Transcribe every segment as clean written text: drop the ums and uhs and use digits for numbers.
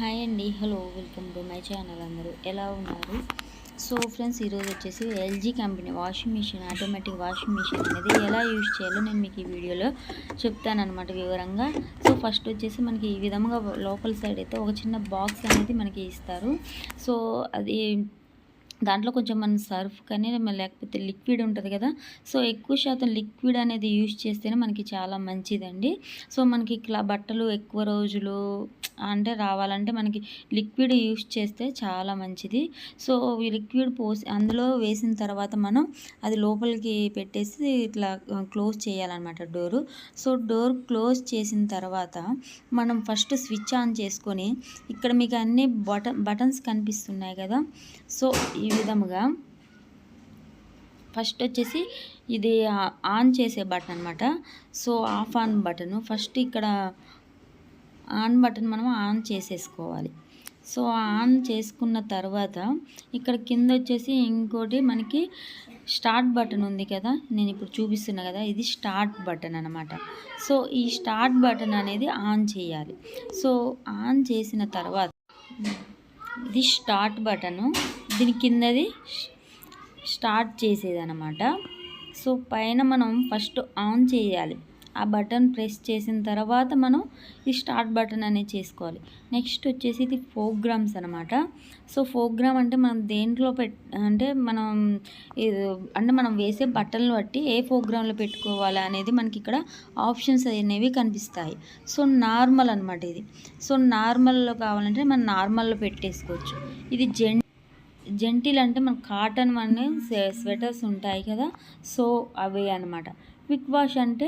Hi అండి, hello, welcome to my channel. అందరూ ఎలా ఉన్నారు? సో ఫ్రెండ్స్, ఈరోజు వచ్చేసి LG company washing machine, automatic washing machine అనేది ఎలా యూజ్ చేయాలో నేను మీకు ఈ వీడియోలో చెప్తానన్నమాట వివరంగా. సో ఫస్ట్ వచ్చేసి మనకి ఈ విధంగా లోపల సైడ్ అయితే ఒక చిన్న బాక్స్ అనేది మనకి ఇస్తారు. సో అది దాంట్లో కొంచెం మన సర్ఫ్ కానీ లేకపోతే లిక్విడ్ ఉంటుంది కదా, సో ఎక్కువ శాతం లిక్విడ్ అనేది యూజ్ చేస్తేనే మనకి చాలా మంచిదండి. సో మనకి ఇట్లా బట్టలు ఎక్కువ రోజులు అంటే రావాలంటే మనకి లిక్విడ్ యూజ్ చేస్తే చాలా మంచిది. సో ఈ లిక్విడ్ పోసి అందులో వేసిన తర్వాత మనం అది లోపలికి పెట్టేసి ఇట్లా క్లోజ్ చేయాలన్నమాట డోరు. సో డోర్ క్లోజ్ చేసిన తర్వాత మనం ఫస్ట్ స్విచ్ ఆన్ చేసుకొని, ఇక్కడ మీకు అన్ని బటన్స్ కనిపిస్తున్నాయి కదా, సో ఈ విధముగా ఫస్ట్ వచ్చేసి ఇది ఆన్ చేసే బటన్ అనమాట. So of on button first ఇక్కడ ఆన్ బటన్ మనం ఆన్ చేసేసుకోవాలి. సో ఆన్ చేసుకున్న తర్వాత ఇక్కడ కింద వచ్చేసి ఇంకోటి మనకి స్టార్ట్ బటన్ ఉంది కదా, నేను ఇప్పుడు చూపిస్తున్నా కదా, ఇది స్టార్ట్ బటన్ అనమాట. సో ఈ స్టార్ట్ బటన్ అనేది ఆన్ చేయాలి. సో ఆన్ చేసిన తర్వాత ఇది స్టార్ట్ బటను, దీని కిందది స్టార్ట్ చేసేదన్నమాట. సో పైన మనం ఫస్ట్ ఆన్ చేయాలి. ఆ బటన్ ప్రెస్ చేసిన తర్వాత మనం ఈ స్టార్ట్ బటన్ అనేది చేసుకోవాలి. నెక్స్ట్ వచ్చేసి ఇది ప్రోగ్రామ్స్ అనమాట. సో ప్రోగ్రామ్ అంటే మనం దేంట్లో అంటే మనం వేసే బట్టలను బట్టి ఏ ప్రోగ్రాంలో పెట్టుకోవాలి అనేది మనకి ఇక్కడ ఆప్షన్స్ అనేవి కనిపిస్తాయి. సో నార్మల్ అనమాట ఇది. సో నార్మల్లో కావాలంటే మనం నార్మల్లో పెట్టేసుకోవచ్చు. ఇది జెంటిల్ అంటే మన కాటన్ అనే స్వెటర్స్ ఉంటాయి కదా, సో అవే అనమాట. క్విక్ వాష్ అంటే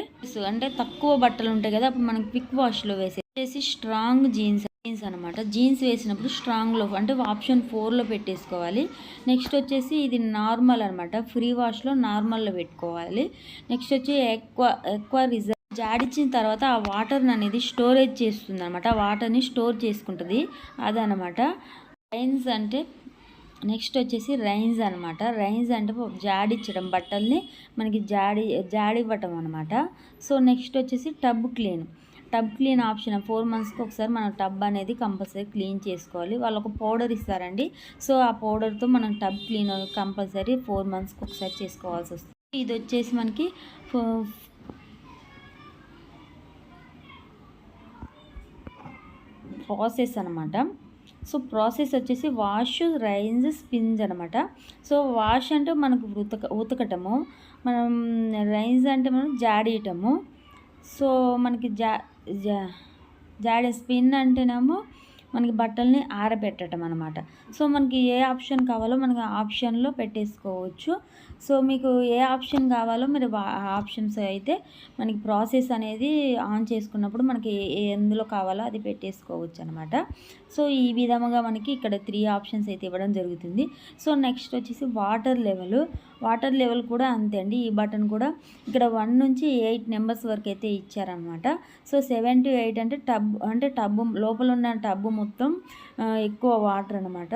తక్కువ బట్టలు ఉంటాయి కదా, అప్పుడు మనం క్విక్ వాష్లో వేసేసి స్ట్రాంగ్ జీన్స్ అనమాట. జీన్స్ వేసినప్పుడు స్ట్రాంగ్లో అంటే ఆప్షన్ 4లో పెట్టేసుకోవాలి. నెక్స్ట్ వచ్చేసి ఇది నార్మల్ అనమాట, ఫ్రీ వాష్లో నార్మల్లో పెట్టుకోవాలి. నెక్స్ట్ వచ్చి ఎక్కువ రిజర్వ్ జాడిచ్చిన తర్వాత ఆ వాటర్ని అనేది స్టోరేజ్ చేస్తుంది అనమాట, ఆ వాటర్ని స్టోర్ చేసుకుంటుంది అదనమాట. రైన్స్ అంటే నెక్స్ట్ వచ్చేసి రైన్స్ అనమాట. రైన్స్ అంటే జాడిచ్చడం, బట్టల్ని మనకి జాడివ్వటం అనమాట. సో నెక్స్ట్ వచ్చేసి టబ్ క్లీన్ ఆప్షన్. 4 monthsకి ఒకసారి మన టబ్ అనేది కంపల్సరీ క్లీన్ చేసుకోవాలి. వాళ్ళు ఒక పౌడర్ ఇస్తారండి. సో ఆ పౌడర్తో మనం టబ్ క్లీన్ కంపల్సరీ 4 monthsకి ఒకసారి చేసుకోవాల్సి వస్తుంది. ఇది వచ్చేసి మనకి ప్రాసెస్ అనమాట. సో ప్రాసెస్ వచ్చేసి వాష్, రైన్స్, స్పిన్స్ అనమాట. సో వాష్ అంటే మనకు ఉతకటము, మనం రైన్స్ అంటే మనం జాడీయటము, సో మనకి జాడే స్పిన్ అంటేనేమో మనకి బట్టల్ని ఆరబెట్టడం అనమాట. సో మనకి ఏ ఆప్షన్ కావాలో మనకి ఆప్షన్లో పెట్టేసుకోవచ్చు. సో మీకు ఏ ఆప్షన్ కావాలో మీరు ఆ ఆప్షన్స్ అయితే మనకి ప్రాసెస్ అనేది ఆన్ చేసుకున్నప్పుడు మనకి ఎందులో కావాలో అది పెట్టేసుకోవచ్చు అనమాట. సో ఈ విధముగా మనకి ఇక్కడ 3 ఆప్షన్స్ అయితే ఇవ్వడం జరుగుతుంది. సో నెక్స్ట్ వచ్చేసి వాటర్ లెవెల్ కూడా అంతే అండి. ఈ బటన్ కూడా ఇక్కడ 1 నుంచి 8 నెంబర్స్ వరకు అయితే ఇచ్చారనమాట. సో 7 to 8 అంటే టబ్బు లోపల ఉన్న టబ్బు మొత్తం ఎక్కువ వాటర్ అనమాట.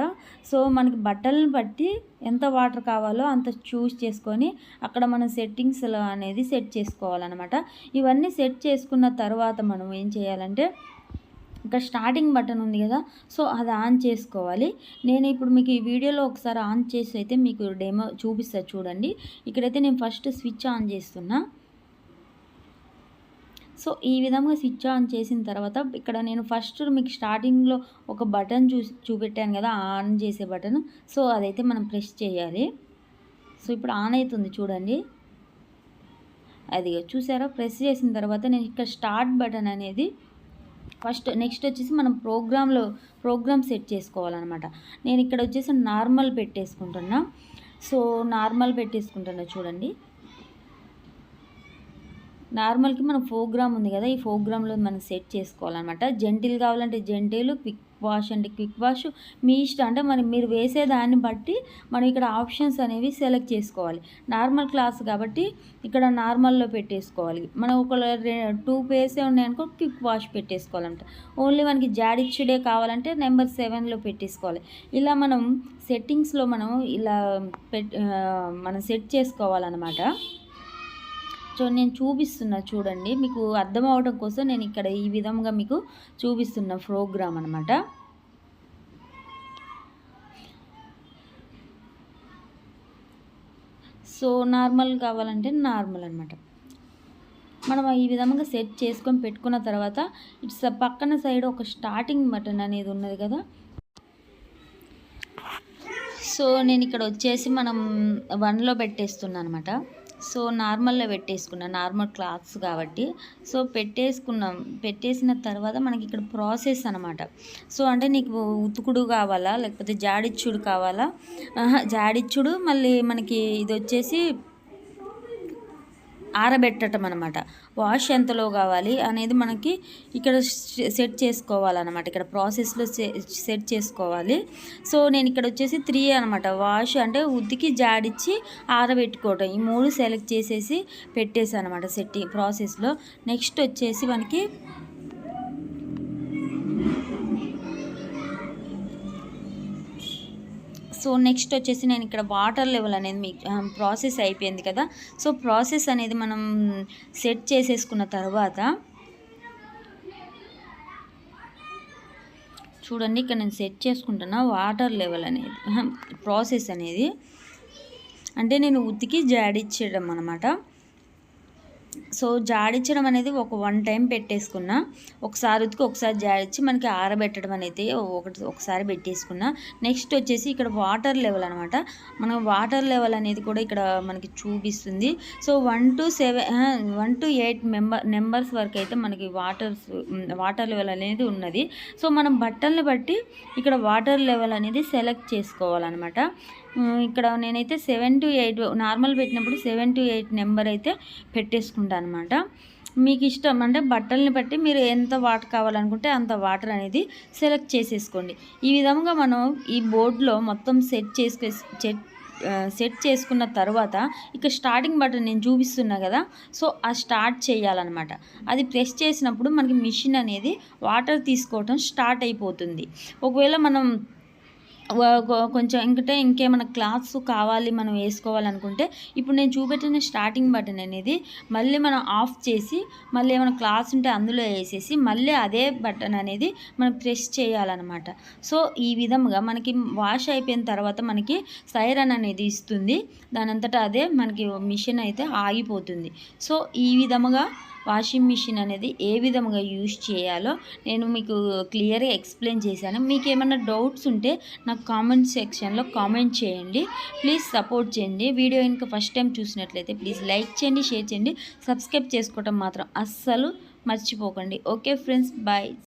సో మనకి బట్టలను బట్టి ఎంత వాటర్ కావాలో అంత చూస్ చేసుకొని అక్కడ మనం సెట్టింగ్స్లో అనేది సెట్ చేసుకోవాలన్నమాట. ఇవన్నీ సెట్ చేసుకున్న తర్వాత మనం ఏం చేయాలంటే ఇక్కడ స్టార్టింగ్ బటన్ ఉంది కదా, సో అది ఆన్ చేసుకోవాలి. నేను ఇప్పుడు మీకు ఈ వీడియోలో ఒకసారి ఆన్ చేసి అయితే మీకు డెమో చూపిస్తా చూడండి. ఇక్కడైతే నేను ఫస్ట్ స్విచ్ ఆన్ చేస్తున్నా. సో ఈ విధంగా స్విచ్ ఆన్ చేసిన తర్వాత ఇక్కడ నేను ఫస్ట్ మీకు స్టార్టింగ్లో ఒక బటన్ చూపెట్టాను కదా, ఆన్ చేసే బటన్. సో అదైతే మనం ప్రెస్ చేయాలి. సో ఇప్పుడు ఆన్ అవుతుంది చూడండి, అది చూసారా. ప్రెస్ చేసిన తర్వాత నేను ఇక్కడ స్టార్ట్ బటన్ అనేది ఫస్ట్ నెక్స్ట్ వచ్చేసి మనం ప్రోగ్రామ్ సెట్ చేసుకోవాలన్నమాట. నేను ఇక్కడ వచ్చేసి నార్మల్ పెట్టేసుకుంటున్నా. సో నార్మల్ పెట్టేసుకుంటున్నా చూడండి. నార్మల్కి మన ప్రోగ్రామ్ ఉంది కదా, ఈ ప్రోగ్రాంలో మనం సెట్ చేసుకోవాలన్నమాట. జెంటిల్ కావాలంటే జెంటిల్, క్విక్ వాష్ అంటే క్విక్ వాష్, మీ ఇష్టం. అంటే మీరు వేసే దాన్ని బట్టి మనం ఇక్కడ ఆప్షన్స్ అనేవి సెలెక్ట్ చేసుకోవాలి. నార్మల్ క్లాస్ కాబట్టి ఇక్కడ నార్మల్లో పెట్టేసుకోవాలి. మనం ఒక 2 పేర్సే ఉన్నాయనుకో క్విక్ వాష్ పెట్టేసుకోవాలంట. ఓన్లీ మనకి జాడిచ్చుడే కావాలంటే నెంబర్ 7లో పెట్టేసుకోవాలి. ఇలా మనం సెట్టింగ్స్లో మనం ఇలా మనం సెట్ చేసుకోవాలన్నమాట. సో నేను చూపిస్తున్నా చూడండి, మీకు అర్థం అవడం కోసం నేను ఇక్కడ ఈ విధంగా మీకు చూపిస్తున్న ప్రోగ్రామ్ అనమాట. సో నార్మల్ కావాలంటే నార్మల్ అనమాట. మనం ఈ విధంగా సెట్ చేసుకొని పెట్టుకున్న తర్వాత ఇట్స్ పక్కన సైడ్ ఒక స్టార్టింగ్ బటన్ అనేది ఉన్నది కదా. సో నేను ఇక్కడ వచ్చేసి మనం 1లో పెట్టేస్తున్నాను అనమాట. సో నార్మల్లో పెట్టేసుకున్నాను, నార్మల్ క్లాత్స్ కాబట్టి. సో పెట్టేసిన తర్వాత మనకి ఇక్కడ ప్రాసెస్ అనమాట. సో అంటే నీకు ఉతుకుడు కావాలా లేకపోతే జాడిచ్చుడు కావాలా, జాడిచ్చుడు మళ్ళీ మనకి ఇది వచ్చేసి ఆరబెట్టడం అనమాట. వాష్ ఎంతలో కావాలి అనేది మనకి ఇక్కడ సెట్ చేసుకోవాలన్నమాట. ఇక్కడ ప్రాసెస్లో సెట్ చేసుకోవాలి. సో నేను ఇక్కడ వచ్చేసి 3 అనమాట. వాష్ అంటే ఉతికి జాడిచ్చి ఆరబెట్టుకోవటం, ఈ 3 సెలెక్ట్ చేసేసి పెట్టేసాను అనమాట సెట్టింగ్ ప్రాసెస్లో. నెక్స్ట్ వచ్చేసి మనకి సో నెక్స్ట్ వచ్చేసి నేను ఇక్కడ వాటర్ లెవెల్ అనేది మీకు ప్రాసెస్ అయిపోయింది కదా. సో ప్రాసెస్ అనేది మనం సెట్ చేసేసుకున్న తర్వాత చూడండి, ఇక్కడ నేను సెట్ చేసుకుంటున్నా వాటర్ లెవెల్ అనేది, ప్రాసెస్ అనేది అంటే నేను ఉతికి జాడిచ్చడం అనమాట. సో జాడించడం అనేది ఒక 1 టైం పెట్టేసుకున్నా, ఒకసారి ఉతికి ఒకసారి జాడించి మనకి ఆరబెట్టడం అనేది ఒకసారి పెట్టేసుకున్నా. నెక్స్ట్ వచ్చేసి ఇక్కడ వాటర్ లెవెల్ అనమాట. మనం వాటర్ లెవెల్ అనేది కూడా ఇక్కడ మనకి చూపిస్తుంది. సో 1 to 8 నెంబర్స్ వరకు అయితే మనకి వాటర్ లెవెల్ అనేది ఉన్నది. సో మనం బట్టల్ని బట్టి ఇక్కడ వాటర్ లెవెల్ అనేది సెలెక్ట్ చేసుకోవాలన్నమాట. ఇక్కడ నేనైతే 7 to 8 నార్మల్ పెట్టినప్పుడు 7 to 8 నెంబర్ అయితే పెట్టేసుకుంటాను అనమాట. మీకు ఇష్టం అంటే బట్టల్ని బట్టి మీరు ఎంత వాటర్ కావాలనుకుంటే అంత వాటర్ అనేది సెలెక్ట్ చేసేసుకోండి. ఈ విధంగా మనం ఈ బోర్డులో మొత్తం సెట్ చేసుకున్న తర్వాత ఇక స్టార్టింగ్ బటన్ నేను చూపిస్తున్నా కదా. సో ఆ స్టార్ట్ చేయాలన్నమాట. అది ప్రెస్ చేసినప్పుడు మనకి మిషన్ అనేది వాటర్ తీసుకోవటం స్టార్ట్ అయిపోతుంది. ఒకవేళ మనం కొంచెం ఇంకేమైనా క్లాత్స్ కావాలి మనం వేసుకోవాలనుకుంటే ఇప్పుడు నేను చూపెట్టిన స్టార్టింగ్ బటన్ అనేది మళ్ళీ మనం ఆఫ్ చేసి మళ్ళీ ఏమైనా క్లాత్స్ ఉంటే అందులో వేసేసి మళ్ళీ అదే బటన్ అనేది మనం ప్రెస్ చేయాలన్నమాట. సో ఈ విధంగా మనకి వాష్ అయిపోయిన తర్వాత మనకి సైరన్ అనేది ఇస్తుంది. దానంతటా అదే మనకి మిషన్ అయితే ఆగిపోతుంది. సో ఈ విధముగా వాషింగ్ మిషన్ అనేది ఏ విధంగా యూజ్ చేయాలో నేను మీకు క్లియర్గా ఎక్స్ప్లెయిన్ చేశాను. మీకు ఏమైనా డౌట్స్ ఉంటే నాకు కామెంట్ సెక్షన్లో కామెంట్ చేయండి. ప్లీజ్ సపోర్ట్ చేయండి. వీడియో ఇంకా ఫస్ట్ టైం చూసినట్లయితే ప్లీజ్ లైక్ చేయండి, షేర్ చేయండి, సబ్స్క్రైబ్ చేసుకోవటం మాత్రం అస్సలు మర్చిపోకండి. Okay friends, bye.